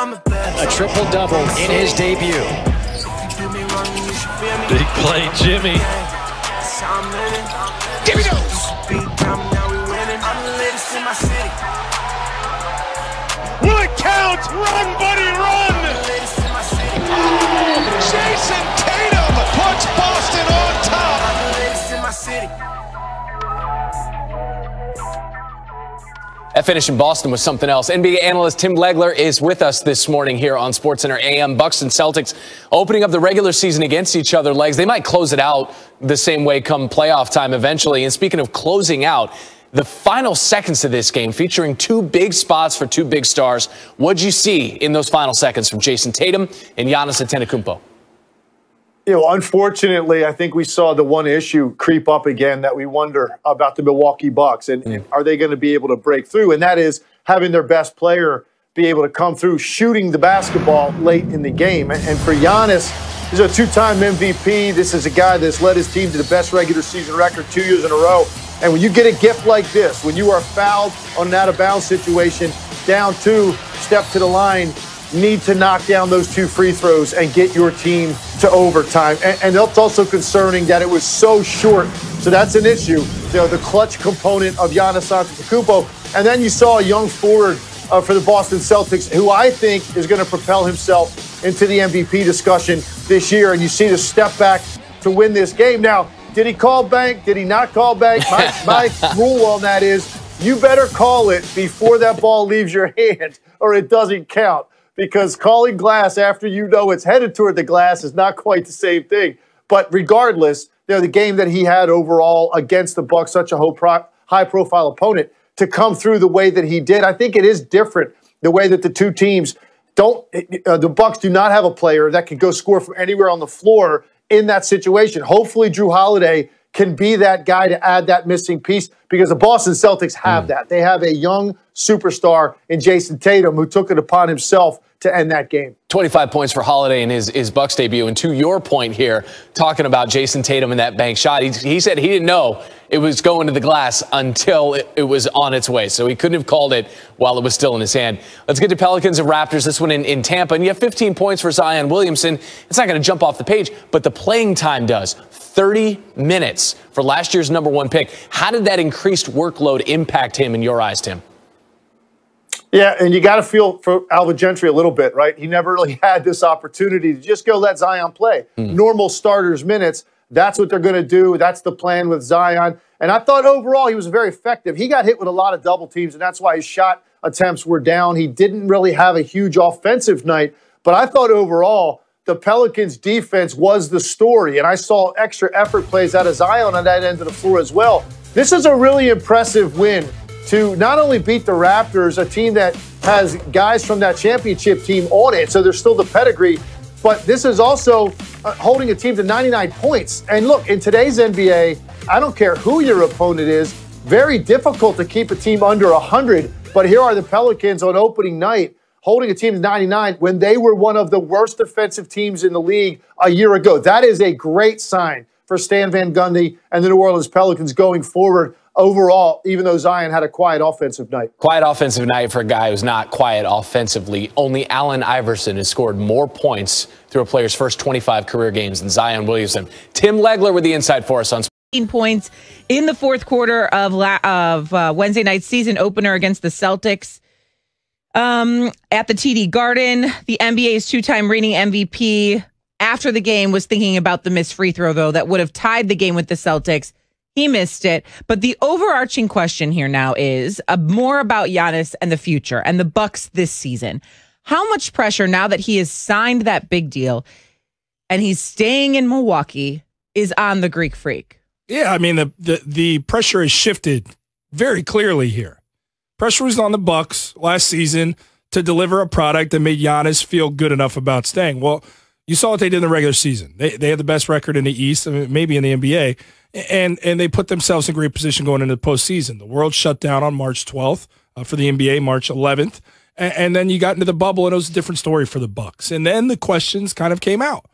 A triple-double in his debut. Big play, Jimmy. Jimmy goes. Will it count? Run, buddy, run! Oh, Jayson Tatum puts Boston on top. That finish in Boston was something else. NBA analyst Tim Legler is with us this morning here on SportsCenter AM. Bucks and Celtics opening up the regular season against each other. Legs, they might close it out the same way come playoff time eventually. And speaking of closing out, the final seconds of this game featuring two big spots for two big stars. What'd you see in those final seconds from Jayson Tatum and Giannis Antetokounmpo? You know, unfortunately, I think we saw the one issue creep up again that we wonder about the Milwaukee Bucks. And are they going to be able to break through? And that is having their best player be able to come through shooting the basketball late in the game. And for Giannis, he's a two-time MVP. This is a guy that's led his team to the best regular season record 2 years in a row. And when you get a gift like this, when you are fouled on an out-of-bounds situation, down two, step to the line, need to knock down those two free throws and get your team to overtime. And it's also concerning that it was so short. So that's an issue, you know, the clutch component of Giannis Antetokounmpo. And then you saw a young forward for the Boston Celtics, who I think is going to propel himself into the MVP discussion this year. And you see the step back to win this game. Now, did he call bank? Did he not call bank? My rule on that is you better call it before that ball leaves your hand or it doesn't count. Because calling glass after you know it's headed toward the glass is not quite the same thing. But regardless, you know, the game that he had overall against the Bucks, such a high-profile opponent, to come through the way that he did, I think it is different the way that the two teams don't. The Bucks do not have a player that can go score from anywhere on the floor in that situation. Hopefully, Drew Holiday can be that guy to add that missing piece because the Boston Celtics have that. They have a young superstar in Jayson Tatum who took it upon himself to end that game. 25 points for Holiday in his Bucks debut. And to your point here, talking about Jayson Tatum and that bank shot, he said he didn't know it was going to the glass until it was on its way. So he couldn't have called it while it was still in his hand. Let's get to Pelicans and Raptors, this one in Tampa. And you have 15 points for Zion Williamson. It's not going to jump off the page, but the playing time does. 30 minutes for last year's #1 pick. How did that increased workload impact him in your eyes, Tim? Yeah, and you got to feel for Alvin Gentry a little bit, right? He never really had this opportunity to just go let Zion play. Normal starters minutes, that's what they're going to do. That's the plan with Zion. And I thought overall he was very effective. He got hit with a lot of double teams, and that's why his shot attempts were down. He didn't really have a huge offensive night. But I thought overall the Pelicans' defense was the story, and I saw extra effort plays out of Zion on that end of the floor as well. This is a really impressive win to not only beat the Raptors, a team that has guys from that championship team on it, so there's still the pedigree, but this is also holding a team to 99 points. And look, in today's NBA, I don't care who your opponent is, very difficult to keep a team under 100, but here are the Pelicans on opening night holding a team to 99 when they were one of the worst defensive teams in the league a year ago. That is a great sign for Stan Van Gundy and the New Orleans Pelicans going forward. Overall, even though Zion had a quiet offensive night. Quiet offensive night for a guy who's not quiet offensively. Only Allen Iverson has scored more points through a player's first 25 career games than Zion Williamson. Tim Legler with the insight for us on 15 points in the fourth quarter of Wednesday night's season opener against the Celtics. At the TD Garden, the NBA's two-time reigning MVP after the game was thinking about the missed free throw, though, that would have tied the game with the Celtics. He missed it. But the overarching question here now is more about Giannis and the future and the Bucks this season. How much pressure now that he has signed that big deal and he's staying in Milwaukee is on the Greek Freak? Yeah, I mean, the pressure has shifted very clearly here. Pressure was on the Bucks last season to deliver a product that made Giannis feel good enough about staying. Well, you saw what they did in the regular season. They had the best record in the East, I mean, maybe in the NBA. And they put themselves in great position going into the postseason. The world shut down on March 12th for the NBA, March 11th. And then you got into the bubble, and it was a different story for the Bucks. And then the questions kind of came out.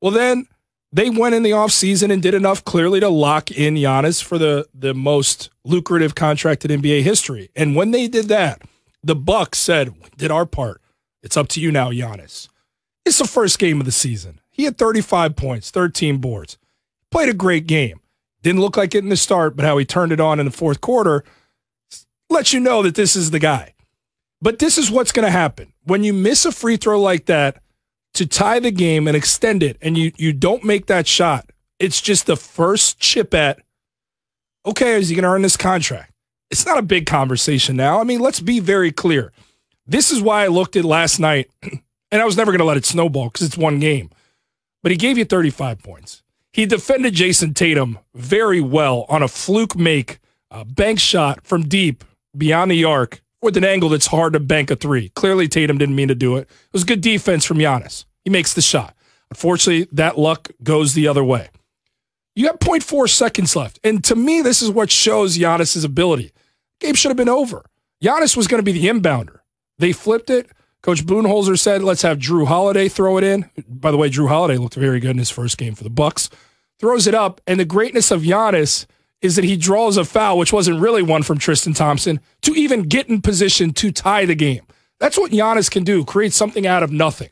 Well, then they went in the offseason and did enough clearly to lock in Giannis for the most lucrative contract in NBA history. And when they did that, the Bucks said, we did our part. It's up to you now, Giannis. It's the first game of the season. He had 35 points, 13 boards. Played a great game. Didn't look like it in the start, but how he turned it on in the fourth quarter lets you know that this is the guy. But this is what's going to happen. When you miss a free throw like that to tie the game and extend it, and you don't make that shot, it's just the first chip at, okay, is he going to earn this contract? It's not a big conversation now. I mean, let's be very clear. This is why I looked at last night, and I was never going to let it snowball because it's one game. But he gave you 35 points. He defended Jayson Tatum very well on a fluke make, bank shot from deep beyond the arc with an angle that's hard to bank a three. Clearly, Tatum didn't mean to do it. It was good defense from Giannis. He makes the shot. Unfortunately, that luck goes the other way. You got 0.4 seconds left. And to me, this is what shows Giannis' ability. Game should have been over. Giannis was going to be the inbounder. They flipped it. Coach Budenholzer said, let's have Drew Holiday throw it in. By the way, Drew Holiday looked very good in his first game for the Bucks. Throws it up, and the greatness of Giannis is that he draws a foul, which wasn't really one from Tristan Thompson, to even get in position to tie the game. That's what Giannis can do, create something out of nothing.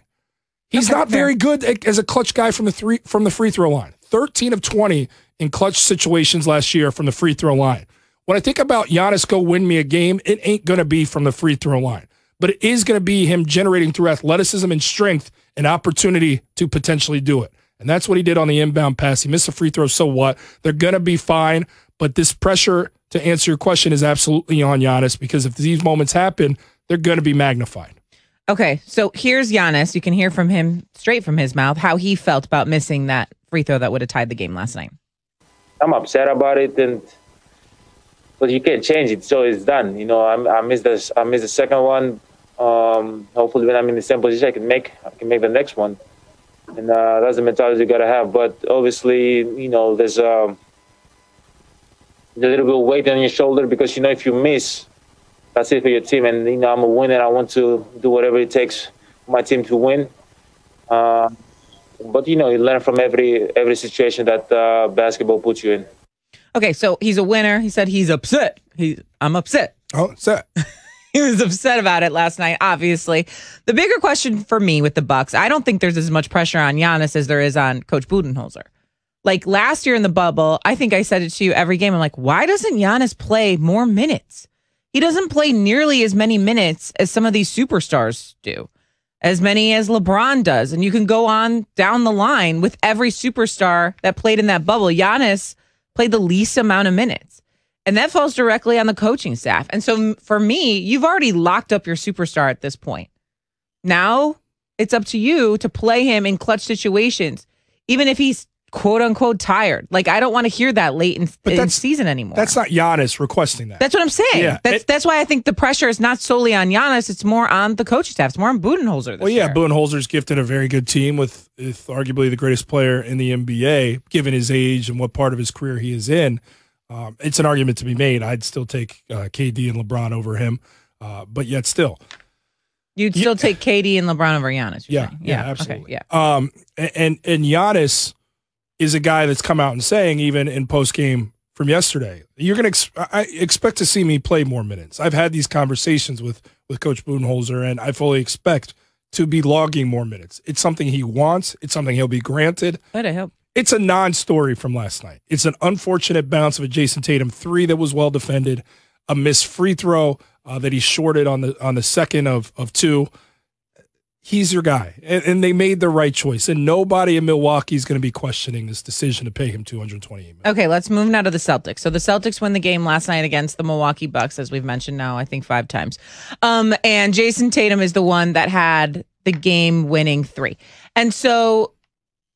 He's not very good as a clutch guy from the free throw line. 13 of 20 in clutch situations last year from the free throw line. When I think about Giannis go win me a game, it ain't going to be from the free throw line. But it is going to be him generating through athleticism and strength an opportunity to potentially do it. And that's what he did on the inbound pass. He missed a free throw, so what? They're going to be fine. But this pressure, to answer your question, is absolutely on Giannis because if these moments happen, they're going to be magnified. Okay, so here's Giannis. You can hear from him straight from his mouth how he felt about missing that free throw that would have tied the game last night. I'm upset about it, but you can't change it, so it's done. You know, I missed the second one. Hopefully, when I'm in the same position, I can make the next one, and that's the mentality you gotta have. But obviously, you know, there's a little bit of weight on your shoulder because you know if you miss, that's it for your team. And you know, I'm a winner. I want to do whatever it takes for my team to win. But you know, you learn from every situation that basketball puts you in. Okay, so he's a winner. He said he's upset. I'm upset. Oh, upset. He was upset about it last night, obviously. The bigger question for me with the Bucks, I don't think there's as much pressure on Giannis as there is on Coach Budenholzer. Like last year in the bubble, I think I said it to you every game. I'm like, why doesn't Giannis play more minutes? He doesn't play nearly as many minutes as some of these superstars do, as many as LeBron does. And you can go on down the line with every superstar that played in that bubble. Giannis played the least amount of minutes. And that falls directly on the coaching staff. And so for me, you've already locked up your superstar at this point. Now it's up to you to play him in clutch situations, even if he's quote unquote tired. Like, I don't want to hear that late in season anymore. That's not Giannis requesting that. That's what I'm saying. Yeah, that's why I think the pressure is not solely on Giannis. It's more on the coaching staff. It's more on Budenholzer this year. Budenholzer's gifted a very good team with arguably the greatest player in the NBA, given his age and what part of his career he is in. It's an argument to be made. I'd still take KD and LeBron over him, but yet still. You'd still take KD and LeBron over Giannis. Yeah, absolutely. Okay, yeah. And Giannis is a guy that's come out and saying, even in post-game from yesterday, you're going to I expect to see me play more minutes. I've had these conversations with Coach Budenholzer, and I fully expect to be logging more minutes. It's something he wants. It's something he'll be granted. But I hope. It's a non-story from last night. It's an unfortunate bounce of a Jayson Tatum three that was well defended, a missed free throw that he shorted on the second of two. He's your guy, and they made the right choice. And nobody in Milwaukee is going to be questioning this decision to pay him $228 million. Okay, let's move now to the Celtics. So the Celtics win the game last night against the Milwaukee Bucks, as we've mentioned now, I think 5 times. And Jayson Tatum is the one that had the game-winning three. And so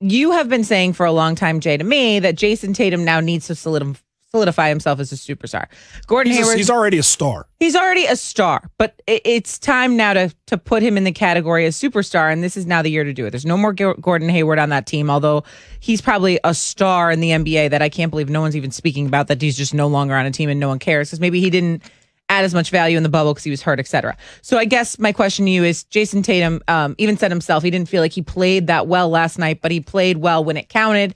you have been saying for a long time, Jay, to me, that Jayson Tatum now needs to solidify himself as a superstar. Gordon Hayward. He's already a star. He's already a star, but it's time now to put him in the category as superstar, and this is now the year to do it. There's no more Gordon Hayward on that team, although he's probably a star in the NBA that I can't believe no one's even speaking about, that he's just no longer on a team and no one cares, because maybe he didn't add as much value in the bubble because he was hurt, etc. So I guess my question to you is, Jayson Tatum even said himself he didn't feel like he played that well last night, but he played well when it counted.